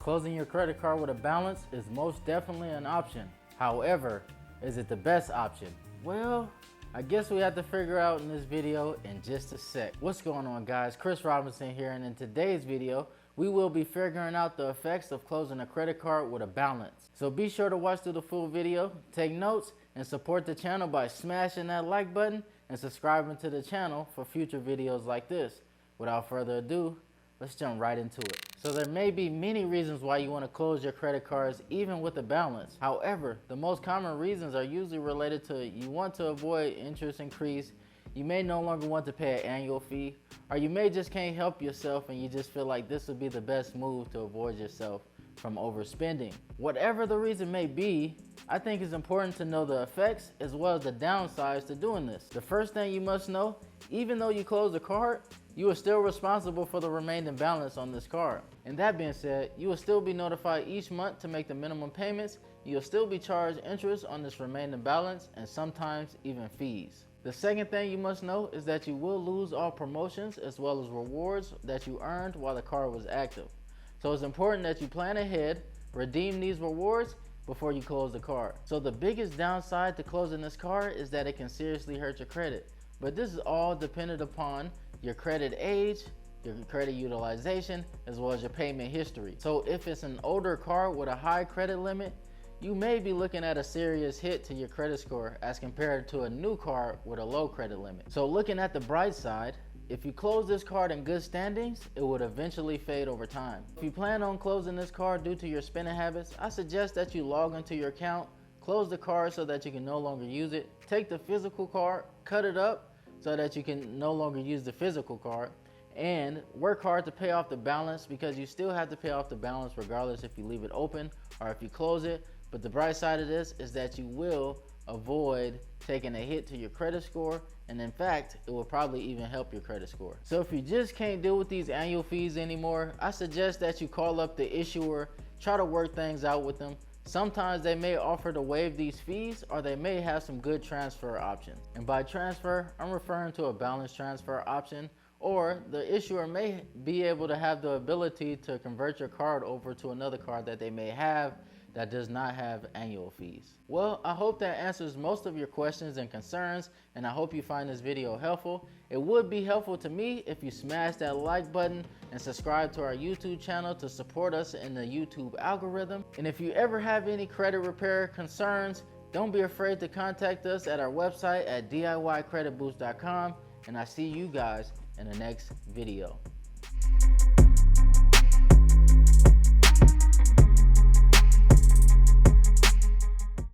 Closing your credit card with a balance is most definitely an option. However, is it the best option? Well, I guess we have to figure out in this video in just a sec. What's going on, guys? Chris Robinson here, and in today's video, we will be figuring out the effects of closing a credit card with a balance. So be sure to watch through the full video, take notes, and support the channel by smashing that like button and subscribing to the channel for future videos like this. Without further ado, let's jump right into it. So there may be many reasons why you want to close your credit cards even with a balance. However, the most common reasons are usually related to you want to avoid interest increase, you may no longer want to pay an annual fee, or you may just can't help yourself and you just feel like this would be the best move to avoid yourself from overspending. Whatever the reason may be, I think it's important to know the effects as well as the downsides to doing this. The first thing you must know, even though you close the card, you are still responsible for the remaining balance on this card. And that being said, you will still be notified each month to make the minimum payments. You'll still be charged interest on this remaining balance and sometimes even fees. The second thing you must know is that you will lose all promotions as well as rewards that you earned while the card was active. So it's important that you plan ahead, redeem these rewards before you close the card. So the biggest downside to closing this card is that it can seriously hurt your credit. But this is all dependent upon your credit age, your credit utilization, as well as your payment history. So if it's an older card with a high credit limit, you may be looking at a serious hit to your credit score as compared to a new card with a low credit limit. So looking at the bright side, if you close this card in good standings, it would eventually fade over time. If you plan on closing this card due to your spending habits, I suggest that you log into your account, close the card so that you can no longer use it, take the physical card, cut it up so that you can no longer use the physical card, and work hard to pay off the balance, because you still have to pay off the balance regardless if you leave it open or if you close it. But the bright side of this is that you will avoid taking a hit to your credit score, and in fact, it will probably even help your credit score. So if you just can't deal with these annual fees anymore, I suggest that you call up the issuer, try to work things out with them. Sometimes they may offer to waive these fees, or they may have some good transfer options. And by transfer, I'm referring to a balance transfer option, or the issuer may be able to have the ability to convert your card over to another card that they may have that does not have annual fees. Well, I hope that answers most of your questions and concerns, and I hope you find this video helpful. It would be helpful to me if you smash that like button and subscribe to our YouTube channel to support us in the YouTube algorithm. And if you ever have any credit repair concerns, don't be afraid to contact us at our website at DIYcreditboost.com, and I see you guys in the next video.